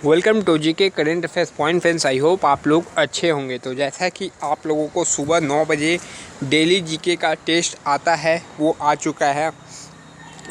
Welcome to GK current affairs point friends. I hope आप लोग अच्छे होंगे। तो जैसा कि आप लोगों को सुबह 9 बजे डेली जीके का टेस्ट आता है वो आ चुका है।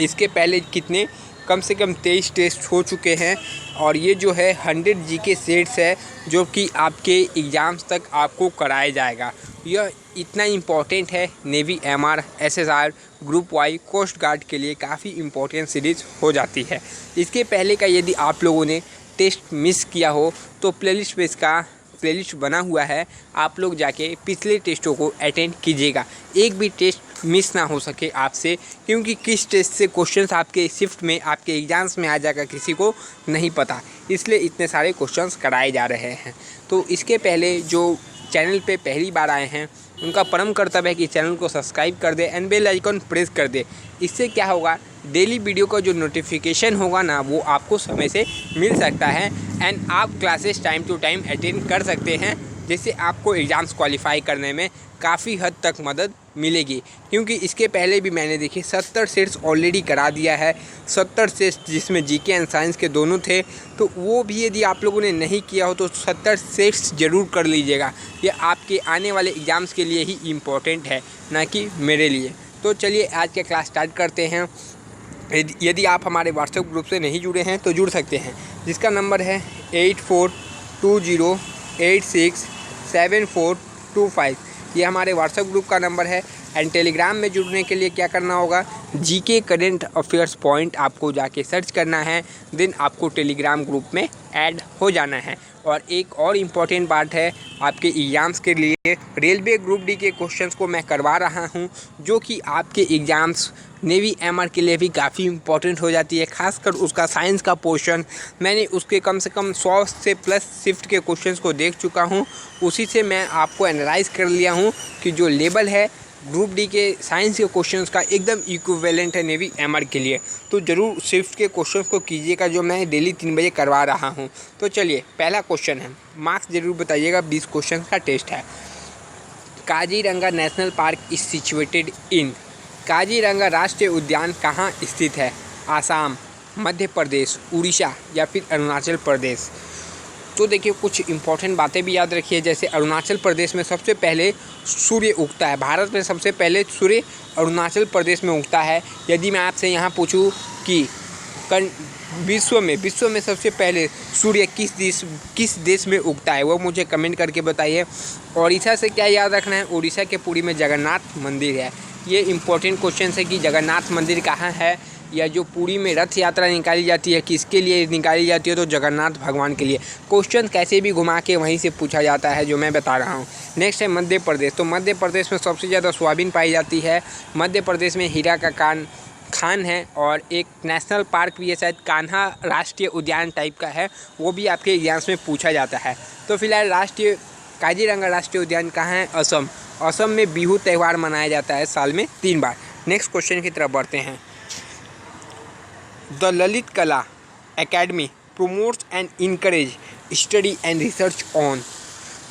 इसके पहले कितने कम से कम 23 टेस्ट हो चुके हैं और ये जो है 100 जीके सेट्स है जो कि आपके एग्ज़ाम्स तक आपको कराया जाएगा। यह इतना इम्पॉर्टेंट है navy, MR, SSR, group Y, coast guard के लिए काफ़ी इम्पोर्टेंट सीरीज़ हो जाती है। इसके पहले का यदि आप लोगों ने टेस्ट मिस किया हो तो प्लेलिस्ट पे इसका प्लेलिस्ट बना हुआ है, आप लोग जाके पिछले टेस्टों को अटेंड कीजिएगा। एक भी टेस्ट मिस ना हो सके आपसे, क्योंकि किस टेस्ट से क्वेश्चंस आपके शिफ्ट में आपके एग्जाम्स में आ जाएगा किसी को नहीं पता, इसलिए इतने सारे क्वेश्चंस कराए जा रहे हैं। तो इसके पहले जो चैनल पे पहली बार आए हैं उनका परम कर्तव्य है कि चैनल को सब्सक्राइब कर दे एंड बेल आइकन प्रेस कर दे। इससे क्या होगा, डेली वीडियो का जो नोटिफिकेशन होगा ना वो आपको समय से मिल सकता है एंड आप classes time to time attend कर सकते हैं, जिससे आपको एग्ज़ाम्स क्वालिफाई करने में काफ़ी हद तक मदद मिलेगी। क्योंकि इसके पहले भी मैंने देखिए 70 सेट्स ऑलरेडी करा दिया है, 70 सेट्स जिसमें जीके एंड साइंस के दोनों थे। तो वो भी यदि आप लोगों ने नहीं किया हो तो 70 सेट्स ज़रूर कर लीजिएगा। ये आपके आने वाले एग्ज़ाम्स के लिए ही इम्पोर्टेंट है, ना कि मेरे लिए। तो चलिए आज का क्लास स्टार्ट करते हैं। यदि आप हमारे व्हाट्सएप ग्रुप से नहीं जुड़े हैं तो जुड़ सकते हैं, जिसका नंबर है 8420867425। ये हमारे व्हाट्सएप ग्रुप का नंबर है। एंड टेलीग्राम में जुड़ने के लिए क्या करना होगा, जीके करेंट अफेयर्स पॉइंट आपको जाके सर्च करना है, देन आपको टेलीग्राम ग्रुप में ऐड हो जाना है। और एक और इम्पॉर्टेंट बात है, आपके एग्ज़ाम्स के लिए रेलवे ग्रुप डी के क्वेश्चंस को मैं करवा रहा हूं, जो कि आपके एग्ज़ाम्स नेवी एमआर के लिए भी काफ़ी इम्पॉर्टेंट हो जाती है। खासकर उसका साइंस का पोर्शन मैंने उसके कम से कम 100 से प्लस शिफ्ट के क्वेश्चंस को देख चुका हूं। उसी से मैं आपको एनालाइज कर लिया हूं कि जो लेवल है ग्रुप डी के साइंस के क्वेश्चंस का एकदम इक्विवेलेंट है नेवी एमआर के लिए। तो ज़रूर शिफ्ट के क्वेश्चंस को कीजिएगा, जो मैं डेली 3 बजे करवा रहा हूं। तो चलिए पहला क्वेश्चन है, मार्क्स ज़रूर बताइएगा, 20 क्वेश्चन का टेस्ट है। Kaziranga national park is situated in. Kaziranga राष्ट्रीय उद्यान कहाँ स्थित है? आसाम, मध्य प्रदेश, उड़ीसा या फिर अरुणाचल प्रदेश। तो देखिए कुछ इंपॉर्टेंट बातें भी याद रखिए, जैसे अरुणाचल प्रदेश में सबसे पहले सूर्य उगता है। भारत में सबसे पहले सूर्य अरुणाचल प्रदेश में उगता है। यदि मैं आपसे यहाँ पूछूं कि विश्व में सबसे पहले सूर्य किस देश में उगता है, वो मुझे कमेंट करके बताइए। उड़ीसा से क्या याद रखना है, उड़ीसा के पुरी में जगन्नाथ मंदिर है। ये इम्पोर्टेंट क्वेश्चन है कि जगन्नाथ मंदिर कहाँ है, या जो पुरी में रथ यात्रा निकाली जाती है किसके लिए निकाली जाती है, तो जगन्नाथ भगवान के लिए। क्वेश्चन कैसे भी घुमा के वहीं से पूछा जाता है, जो मैं बता रहा हूँ। नेक्स्ट है मध्य प्रदेश। तो मध्य प्रदेश में सबसे ज़्यादा सोयाबीन पाई जाती है। मध्य प्रदेश में हीरा का खान है और एक नेशनल पार्क भी है, शायद कान्हा राष्ट्रीय उद्यान टाइप का है, वो भी आपके एग्जाम्स में पूछा जाता है। तो फिलहाल काजीरंगा राष्ट्रीय उद्यान कहाँ है? असम। असम में बिहू त्यौहार मनाया जाता है साल में 3 बार। नेक्स्ट क्वेश्चन की तरफ बढ़ते हैं। द ललित कला academy promotes and encourage study and research on.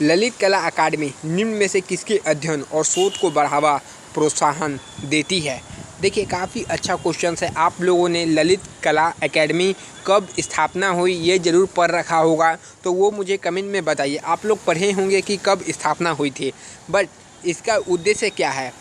Lalit कला अकादमी निम्न में से किसके अध्ययन और शोध को बढ़ावा प्रोत्साहन देती है? देखिए काफ़ी अच्छा क्वेश्चन है। आप लोगों ने ललित कला एकेडमी कब स्थापना हुई ये ज़रूर पढ़ रखा होगा, तो वो मुझे कमेंट में बताइए। आप लोग पढ़े होंगे कि कब स्थापना हुई थी, बट इसका उद्देश्य क्या है?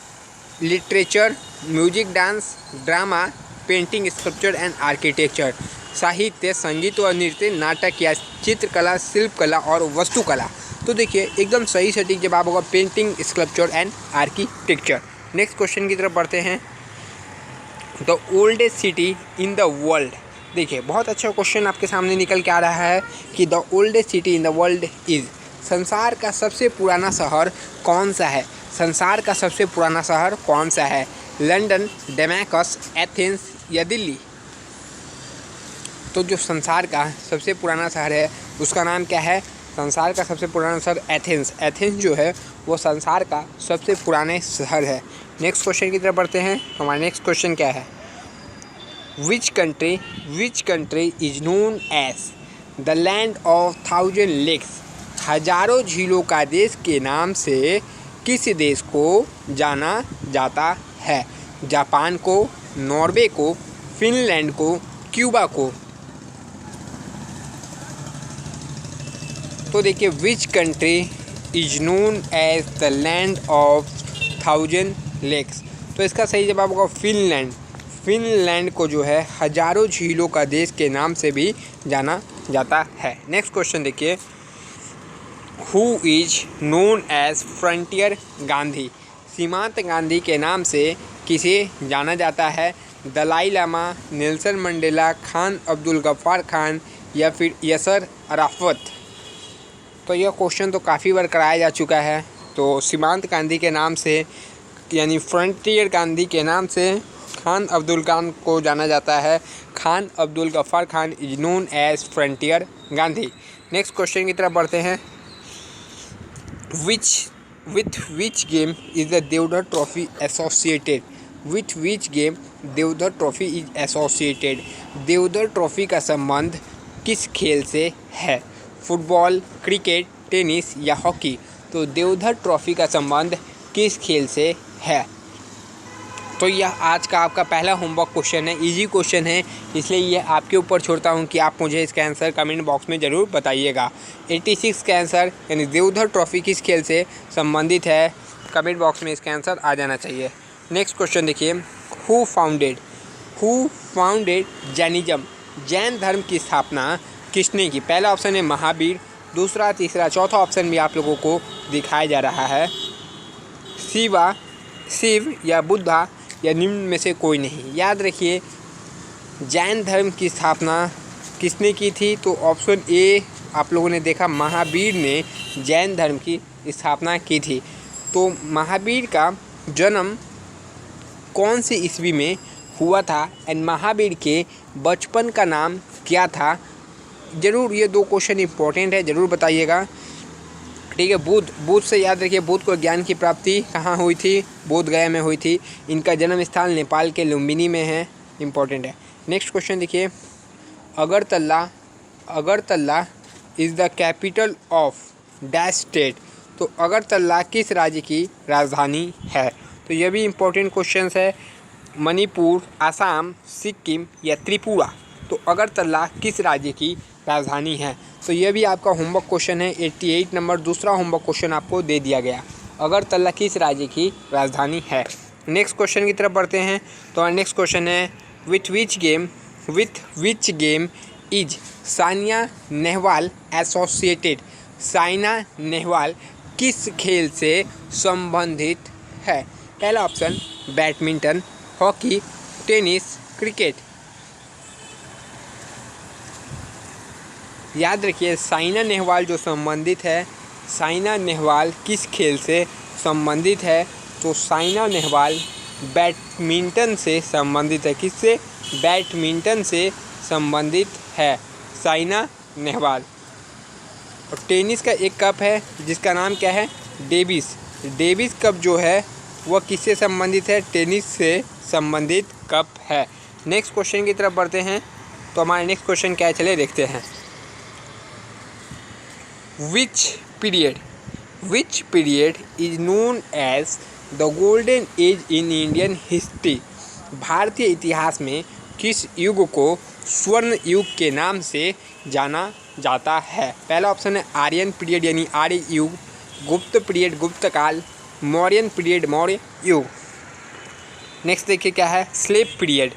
Literature, music, dance, drama, painting, sculpture and architecture, साहित्य, संगीत व नृत्य, नाटक या चित्रकला, शिल्पकला और वास्तुकला। तो देखिए एकदम सही सटीक जवाब होगा painting, sculpture and architecture. Next question की तरफ बढ़ते हैं। The oldest city in the world. देखिए बहुत अच्छा क्वेश्चन आपके सामने निकल के आ रहा है कि the oldest city in the world is. संसार का सबसे पुराना शहर कौन सा है? संसार का सबसे पुराना शहर कौन सा है? लंदन, डेमाकस, एथेंस या दिल्ली? तो जो संसार का सबसे पुराना शहर है उसका नाम क्या है? संसार का सबसे पुराना शहर एथेंस। एथेंस जो है वो संसार का सबसे पुराने शहर है। नेक्स्ट क्वेश्चन की तरफ बढ़ते हैं। हमारा नेक्स्ट क्वेश्चन क्या है? Which country is known as the land of 1000 lakes. हजारों झीलों का देश के नाम से किस देश को जाना जाता है? जापान को, नॉर्वे को, फिनलैंड को, क्यूबा को? तो देखिए which country is known as the land of 1000 lakes. तो इसका सही जवाब होगा फिनलैंड। फिनलैंड को जो है हजारों झीलों का देश के नाम से भी जाना जाता है। नेक्स्ट क्वेश्चन देखिए, who is known as Frontier Gandhi. सीमांत गांधी के नाम से किसे जाना जाता है? दलाई लामा, नेल्सन मंडेला, खान अब्दुल गफ्फार खान या फिर यासर अराफत। तो यह क्वेश्चन तो काफ़ी बार कराया जा चुका है। तो सीमांत गांधी के नाम से यानी फ्रंटियर गांधी के नाम से खान अब्दुल खान को जाना जाता है। Khan Abdul Ghaffar Khan is known as Frontier Gandhi. Next question की तरफ बढ़ते हैं, with which game is the Deodhar trophy associated? with which game Deodhar trophy is associated? Deodhar trophy का संबंध किस खेल से है? फुटबॉल, क्रिकेट, टेनिस या हॉकी? तो देवधर ट्रॉफी का संबंध किस खेल से है? तो यह आज का आपका पहला होमवर्क क्वेश्चन है, इजी क्वेश्चन है, इसलिए ये आपके ऊपर छोड़ता हूँ कि आप मुझे इसका आंसर कमेंट बॉक्स में ज़रूर बताइएगा। 86 का आंसर यानी देवधर ट्रॉफी किस खेल से संबंधित है, कमेंट बॉक्स में इसका आंसर आ जाना चाहिए। नेक्स्ट क्वेश्चन देखिए, हु फाउंडेड जैनिज्म। जैन धर्म की स्थापना किसने की? पहला ऑप्शन है महावीर, दूसरा, तीसरा, चौथा ऑप्शन भी आप लोगों को दिखाया जा रहा है। शिव या बुद्धा या निम्न में से कोई नहीं। याद रखिए जैन धर्म की स्थापना किसने की थी? तो ऑप्शन ए आप लोगों ने देखा, महावीर ने जैन धर्म की स्थापना की थी। तो महावीर का जन्म कौन सी ईस्वी में हुआ था एंड महावीर के बचपन का नाम क्या था? ज़रूर ये दो क्वेश्चन इंपॉर्टेंट है, ज़रूर बताइएगा। ठीक है, बुद्ध से याद रखिए, बुद्ध को ज्ञान की प्राप्ति कहाँ हुई थी? बोध गया में हुई थी। इनका जन्म स्थान नेपाल के लुम्बिनी में है, इम्पोर्टेंट है। नेक्स्ट क्वेश्चन देखिए, Agartala is the capital of dash state. तो अगरतला किस राज्य की राजधानी है? तो यह भी इम्पोर्टेंट क्वेश्चन है। मणिपुर, आसाम, सिक्किम या त्रिपुरा? तो अगरतला किस राज्य की राजधानी है? तो यह भी आपका होमवर्क क्वेश्चन है। 88 नंबर दूसरा होमवर्क क्वेश्चन आपको दे दिया गया। अगरतला किस राज्य की राजधानी है? नेक्स्ट क्वेश्चन की तरफ बढ़ते हैं। तो नेक्स्ट क्वेश्चन है, with which game is Sania Nehwal associated. Saina Nehwal किस खेल से संबंधित है? पहला option badminton, hockey, tennis, cricket. याद रखिए साइना नेहवाल जो संबंधित है, साइना नेहवाल किस खेल से संबंधित है? तो साइना नेहवाल बैडमिंटन से संबंधित है। किससे? बैडमिंटन से संबंधित है साइना नेहवाल। और टेनिस का एक कप है जिसका नाम क्या है? डेविस कप जो है वह किससे संबंधित है? टेनिस से संबंधित कप है। नेक्स्ट क्वेश्चन की तरफ बढ़ते हैं। तो हमारा नेक्स्ट क्वेश्चन क्या है, चलिए देखते हैं। Which period is known as the golden age in Indian history? भारतीय इतिहास में किस युग को स्वर्ण युग के नाम से जाना जाता है? पहला ऑप्शन है आर्यन पीरियड यानी आर्य युग, गुप्त पीरियड गुप्त काल, मौर्यन पीरियड मौर्य युग। नेक्स्ट देखिए क्या है, स्लेव पीरियड।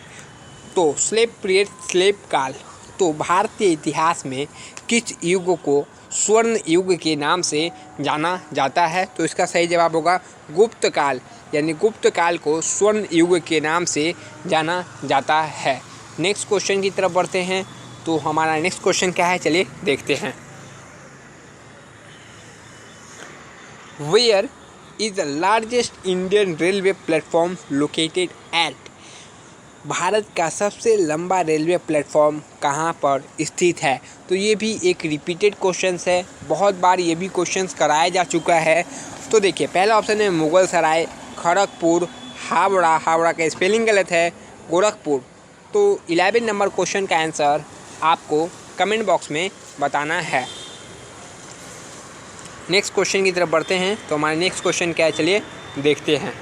तो स्लेव पीरियड स्लेव काल। तो भारतीय इतिहास में किस युग को स्वर्ण युग के नाम से जाना जाता है? तो इसका सही जवाब होगा गुप्त काल, यानी गुप्त काल को स्वर्ण युग के नाम से जाना जाता है। नेक्स्ट क्वेश्चन की तरफ बढ़ते हैं। तो हमारा नेक्स्ट क्वेश्चन क्या है, चलिए देखते हैं। Where is the largest Indian railway platform located at? Bharat का सबसे लंबा रेलवे प्लेटफॉर्म कहाँ पर स्थित है? तो ये भी एक रिपीटेड क्वेश्चन है, बहुत बार ये भी क्वेश्चन कराया जा चुका है। तो देखिए पहला ऑप्शन है मुगल सराय, खड़गपुर, हावड़ा का स्पेलिंग गलत है, गोरखपुर। तो 11 नंबर क्वेश्चन का आंसर आपको कमेंट बॉक्स में बताना है। नेक्स्ट क्वेश्चन की तरफ बढ़ते हैं। तो हमारा नेक्स्ट क्वेश्चन क्या है, चलिए देखते हैं।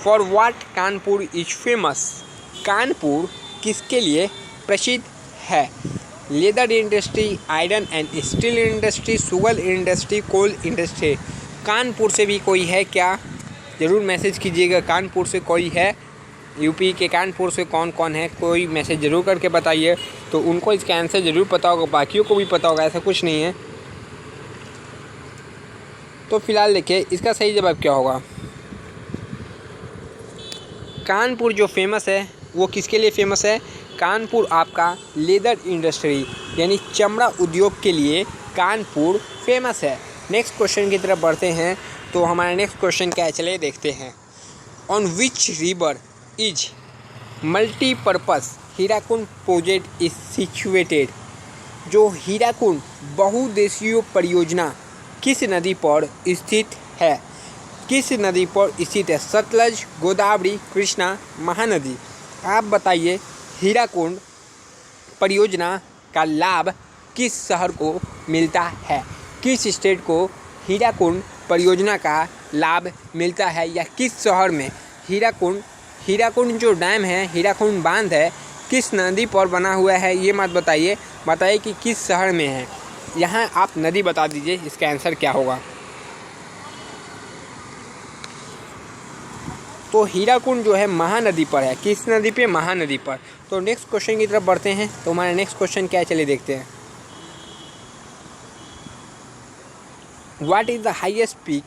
For what Kanpur is famous? Kanpur किसके लिए प्रसिद्ध है? Leather industry, iron and steel industry, sugar industry, coal industry. Kanpur से भी कोई है क्या? ज़रूर मैसेज कीजिएगा। कानपुर से कोई है? यूपी के कानपुर से कौन कौन है? कोई मैसेज ज़रूर करके बताइए। तो उनको इसका आंसर ज़रूर पता होगा, बाकियों को भी पता होगा, ऐसा कुछ नहीं है। तो फिलहाल देखिए इसका सही जवाब क्या होगा। कानपुर जो फेमस है वो किसके लिए फेमस है? कानपुर आपका लेदर इंडस्ट्री यानी चमड़ा उद्योग के लिए कानपुर फेमस है। नेक्स्ट क्वेश्चन की तरफ बढ़ते हैं। तो हमारा नेक्स्ट क्वेश्चन क्या है, चलिए देखते हैं। On which river is multipurpose Hirakud project is situated? जो हीराकुंड बहुउद्देशीय परियोजना किस नदी पर स्थित है? किस नदी पर स्थित है? सतलज, गोदावरी, कृष्णा, महानदी। आप बताइए हीराकुंड परियोजना का लाभ किस शहर को मिलता है? किस स्टेट को हीराकुंड परियोजना का लाभ मिलता है, या किस शहर में हीराकुंड जो डैम है, हीराकुंड बांध है, किस नदी पर बना हुआ है? ये मत बताइए, बताइए कि किस शहर में है। यहाँ आप नदी बता दीजिए, इसका आंसर क्या होगा। तो हीराकुंड जो है महानदी पर है। किस नदी पे? महानदी पर। तो नेक्स्ट क्वेश्चन की तरफ बढ़ते हैं। तो हमारा नेक्स्ट क्वेश्चन क्या है, चलिए देखते हैं। What is the highest peak?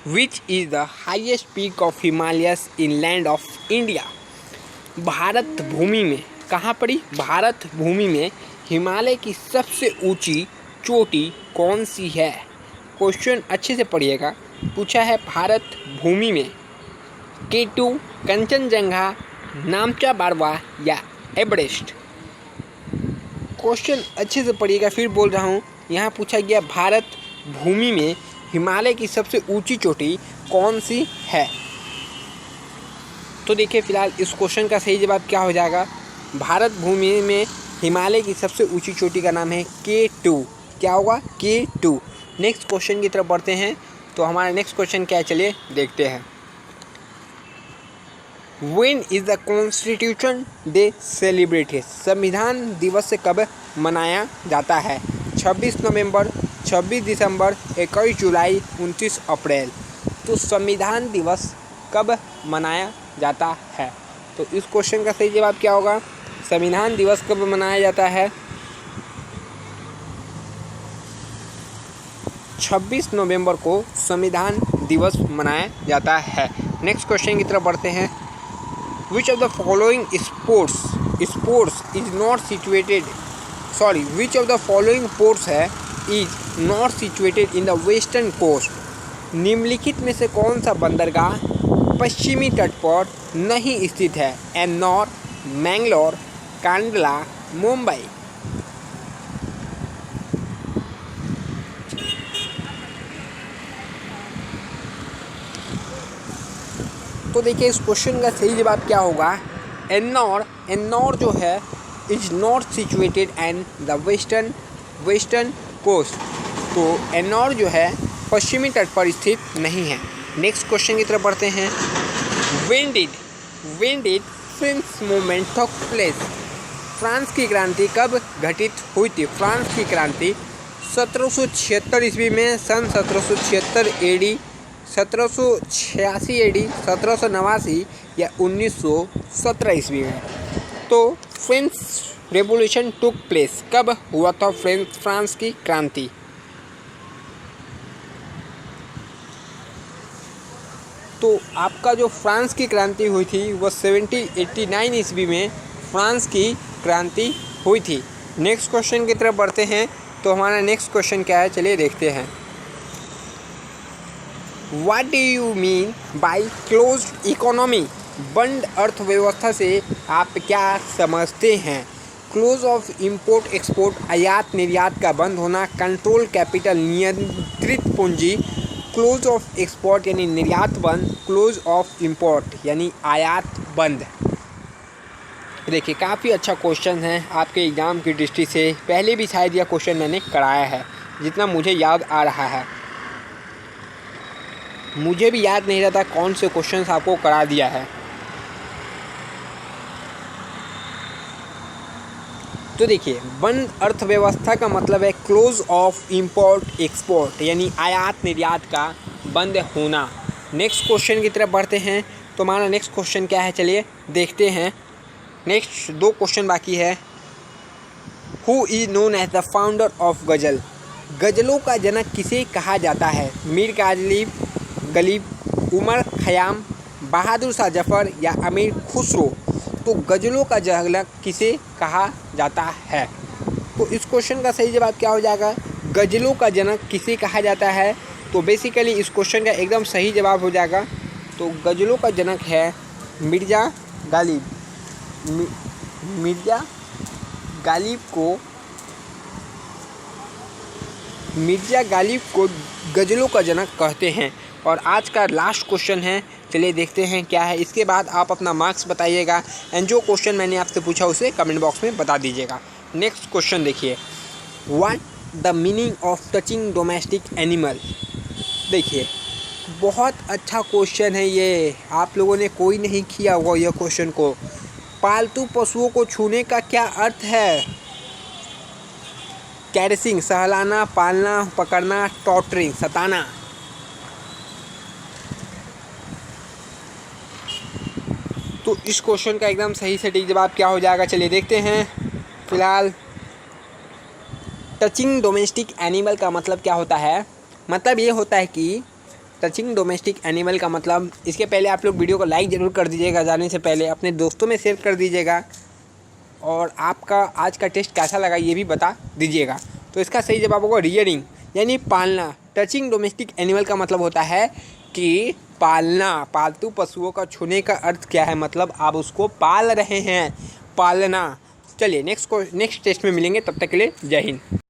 Which is the highest peak of Himalayas in land of India? Bharat भूमि में कहाँ पड़ी? भारत भूमि में हिमालय की सबसे ऊंची चोटी कौन सी है? क्वेश्चन अच्छे से पढ़िएगा। पूछा है भारत भूमि में K2, कंचनजंगा, नामचा बारवा या एवरेस्ट। क्वेश्चन अच्छे से पढ़िएगा, फिर बोल रहा हूँ। यहाँ पूछा गया भारत भूमि में हिमालय की सबसे ऊंची चोटी कौन सी है? तो देखिए फिलहाल इस क्वेश्चन का सही जवाब क्या हो जाएगा। भारत भूमि में हिमालय की सबसे ऊंची चोटी का नाम है K2। क्या होगा? K2। नेक्स्ट क्वेश्चन की तरफ बढ़ते हैं। तो हमारा नेक्स्ट क्वेश्चन क्या है, चलिए देखते हैं। When is the Constitution Day celebrated? संविधान दिवस से कब मनाया जाता है? 26 नवंबर, 26 दिसंबर, 21 जुलाई, 29 अप्रैल। तो संविधान दिवस कब मनाया जाता है? तो इस क्वेश्चन का सही जवाब क्या होगा? संविधान दिवस कब मनाया जाता है? 26 नवंबर को संविधान दिवस मनाया जाता है। नेक्स्ट क्वेश्चन की तरफ बढ़ते हैं। Which of the following sports is not situated? Which of the following ports है is not situated in the western coast? निम्नलिखित में से कौन सा बंदरगाह पश्चिमी तट पर नहीं स्थित है? एन्नौर, मैंगलोर, कांडला, मुंबई। तो देखिए इस क्वेश्चन का सही जवाब क्या होगा। एन्नौर जो है is not situated in the western coast. तो एन्नौर जो है पश्चिमी तट पर स्थित नहीं है। नेक्स्ट क्वेश्चन की तरफ बढ़ते हैं। When did French movement talk place? France की क्रांति कब घटित हुई थी? फ्रांस की क्रांति 1776 ईस्वी में, सन 1776 AD, 1786 AD, 1789 या 1917 ईस्वी में। तो फ्रेंच रेवोल्यूशन टुक प्लेस कब हुआ था? फ्रांस की क्रांति। तो आपका जो फ्रांस की क्रांति हुई थी वो 1789 ईस्वी में फ्रांस की क्रांति हुई थी। नेक्स्ट क्वेश्चन की तरफ बढ़ते हैं। तो हमारा नेक्स्ट क्वेश्चन क्या है, चलिए देखते हैं। What do you mean by closed economy? बंद अर्थव्यवस्था से आप क्या समझते हैं? क्लोज ऑफ इंपोर्ट एक्सपोर्ट, आयात निर्यात का बंद होना, कंट्रोल कैपिटल नियंत्रित पूंजी, क्लोज ऑफ एक्सपोर्ट यानी निर्यात बंद, क्लोज ऑफ इंपोर्ट यानी आयात बंद। देखिए काफ़ी अच्छा क्वेश्चन है आपके एग्ज़ाम की दृष्टि से। पहले भी शायद यह क्वेश्चन मैंने कराया है, जितना मुझे याद आ रहा है। मुझे भी याद नहीं रहता कौन से क्वेश्चंस आपको करा दिया है। तो देखिए, बंद अर्थव्यवस्था का मतलब है क्लोज ऑफ इंपोर्ट एक्सपोर्ट, यानी आयात निर्यात का बंद होना। नेक्स्ट क्वेश्चन की तरफ बढ़ते हैं। तो हमारा नेक्स्ट क्वेश्चन क्या है, चलिए देखते हैं। नेक्स्ट 2 क्वेश्चन बाकी है। Who is known as the founder of ghazal? गज़लों का जनक किसे कहा जाता है? मीर गालिब, उमर खयाम, बहादुर शाह जफ़र या अमीर खुसरो? तो गज़लों का जनक किसे कहा जाता है? तो इस क्वेश्चन का सही जवाब क्या हो जाएगा? गज़लों का जनक किसे कहा जाता है? तो बेसिकली इस क्वेश्चन का एकदम सही जवाब हो जाएगा। तो गज़लों का जनक है मिर्ज़ा गालिब। मिर्ज़ा गालिब को गज़लों का जनक कहते हैं। और आज का लास्ट क्वेश्चन है, चलिए देखते हैं क्या है। इसके बाद आप अपना मार्क्स बताइएगा एंड जो क्वेश्चन मैंने आपसे पूछा उसे कमेंट बॉक्स में बता दीजिएगा। नेक्स्ट क्वेश्चन देखिए, what the meaning of touching domestic animal? देखिए, बहुत अच्छा क्वेश्चन है ये, आप लोगों ने कोई नहीं किया होगा यह क्वेश्चन को। पालतू पशुओं को छूने का क्या अर्थ है? कैरेसिंग, सहलाना, पालना, पकड़ना, टॉर्चरिंग, सताना। तो इस क्वेश्चन का एकदम सही सटीक जवाब क्या हो जाएगा, चलिए देखते हैं। फिलहाल टचिंग डोमेस्टिक एनिमल का मतलब क्या होता है? मतलब ये होता है कि टचिंग डोमेस्टिक एनिमल का मतलब, इसके पहले आप लोग वीडियो को लाइक ज़रूर कर दीजिएगा, जाने से पहले अपने दोस्तों में शेयर कर दीजिएगा और आपका आज का टेस्ट कैसा लगा ये भी बता दीजिएगा। तो इसका सही जवाब होगा रियरिंग, यानी पालना। टचिंग डोमेस्टिक एनिमल का मतलब होता है कि पालना। पालतू पशुओं का छूने का अर्थ क्या है? मतलब आप उसको पाल रहे हैं, पालना। चलिए नेक्स्ट टेस्ट में मिलेंगे, तब तक के लिए जय हिंद।